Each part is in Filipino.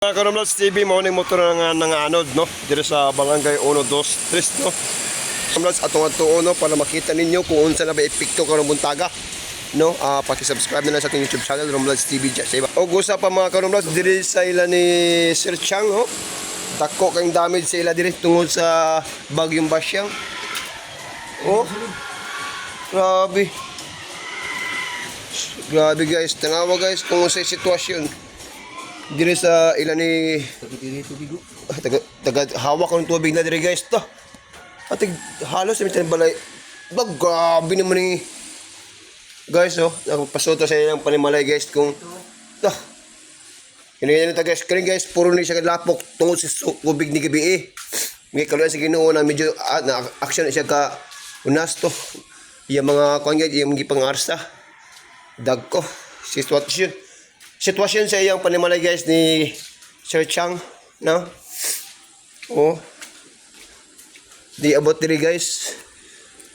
Mga Karamlads TV, maunang motor nga anod, no? Dito sa Barangay 1, 2, 3, no? Karamlads, atong no? Para makita ninyo kung unsa na ba epekto karong buntaga, no? Paki-subscribe na lang sa ating YouTube channel, Karamlads TV. O gusa pa mga Karamlads, diri sa ila ni Sir Chang, no? Dako kayong damage sa ila diri tungod sa bagyong Basyang. Oh, grabe. Grabe guys, tanawa guys kung sa sitwasyon. Diri sa ilan ni taga hawak ng tubig na diri guys to. Atig halos sa balay. Grabe naman ni guys oh. Nagpasoto sa ilang panimalay guys kung Kini guys, puro ni siya lapok tungod sa tubig ni gabi eh. May kaluan sa Ginoo na medyo na action siya ka unas to. Yung mga kunya yung gipangarsa. Dagko sitwasyon sa iyang panimalay guys ni Sir Chang, no? Oh. Di abot diri guys.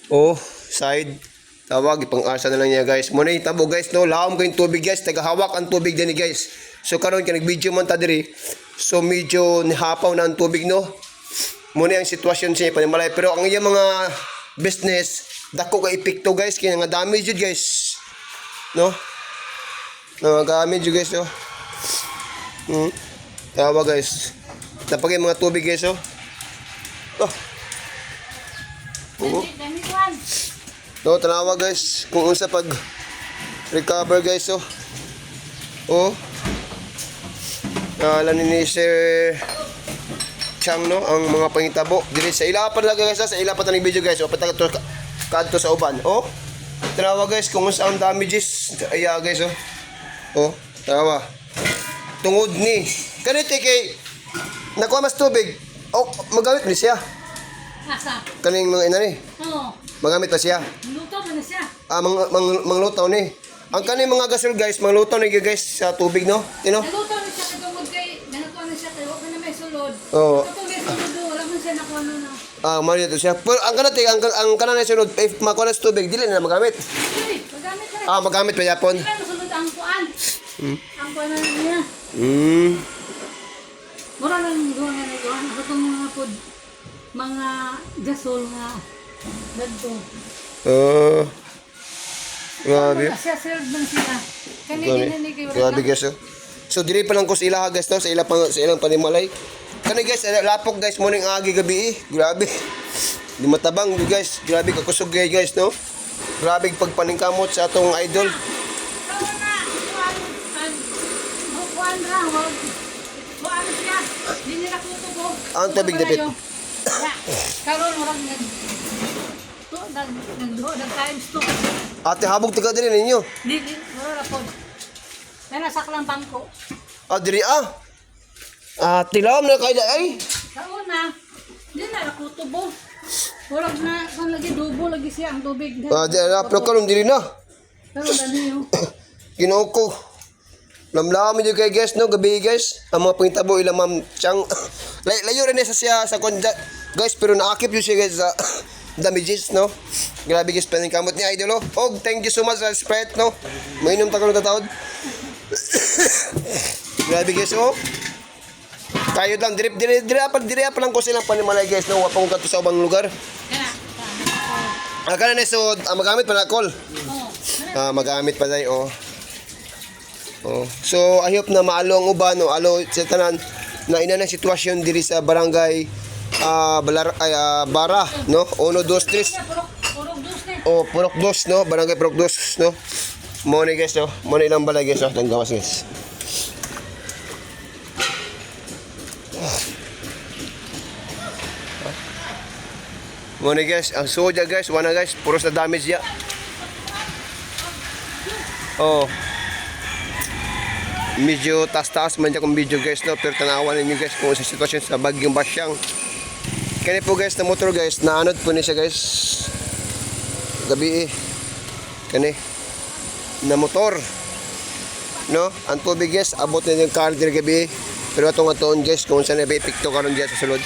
Oh, side tawag ipang-asa na lang niya guys. Muna tabo guys no, laom kayong tubig guys, tagahawak ang tubig din guys. So karon ka nag-video man ta diri. So medyo nihapaw na ang tubig no. Muna ang sitwasyon sa panimalay pero ang iyang mga business dako ka epekto guys kaya nga damage jud guys. No? Nagagamit yung guys oh. Tawa guys. Napagay mga tubig guys oh. No, tanawa guys kung unsa pag recover guys oh. Oh. Alam ni Sir Chang no ang mga pangitabo diri sa ilapan lang guys sa ilapan ng video guys oh patag kadto sa uban oh. Tanawa guys kung unsa ang damages aya guys oh. Oh, tawa. Tungod ni. Kanite kay nakuha mas tubig. Oh, magamit ni siya. Asa? Kaning mga ina ni. Oo. Magamit pa siya. Luto pa na siya. Manglutaw ni. Ang kaning mga gasol guys, manglutaw ni guys sa tubig no. Tino? Naluto na siya kadungod kay nakuha na siya kay wala na may sulod. Oo. Ito may sulod wala man siya nakuha na. Mali to siya. Pero ang kanate ang kanan na sunod if makuha na sa tubig, dili na magamit. Uy, magamit ka rin. Magamit pa yapon. Kaya nasulod ang kuan. Ang kuan na niya. Mura lang gawa nga na gawa. Itong mga food, mga gasol nga dadto. Grabe. Kasi serve man sila. Kanina ni kay Grabe guys oh. So diri pa lang ko sa ila guys no, sa ilang panimalay. Kani guys, lapok guys morning agi gabi eh. Grabe. Di matabang guys. Grabe ka kusog guys no. Grabe pagpaningkamot sa atong idol. Ang tubig dapit. Karon orang times 2. Ate habog tiga diri ninyo. Di mura ra pod. Saklang bangko. Diri tilawom na kay ay. Karon na. Di na kutubo. Murag na kan lagi dubo lagi siya ang tubig. Pero karon diri na. Karon dali yo. Ginoo ko. Lamlam yung kay guys no, gabi guys. Ang mga pangitabo ilang Ma'am Chang. Layo rin sa siya sa konja. Guys, pero naakip yun siya guys sa damages no. Grabe guys, paning kamot ni idol oh. Og thank you so much sa Sprite no. Mainom ta karon tatawod. Grabe guys oh. Kayo lang diri pa lang ko silang panimalay guys no, wa pa ko kadto sa ubang lugar. Kana ni so magamit pa na call. Magamit pa dai oh. So I hope na maalo ang uban no, alo sa tanan na ina na sitwasyon diri sa barangay Bara no, 1 2 3. Purok 2 no, barangay Purok 2 no. Mo ni guys no, mo ni ilang balay guys no, tang gawas guys. Mo ni guys, ang soja guys, wana guys, puros na damage ya. Medyo taas-taas man dyan kung video guys no, pero tanawan ninyo guys kung sa sitwasyon sa bagyong Basyang. Kani po guys na motor guys, naanod po niya guys gabi eh. Kani na motor no, ang tubig guys abot na yung car diri gabi pero atong atoon guys kung saan na ba epekto karon diyan sa sulod.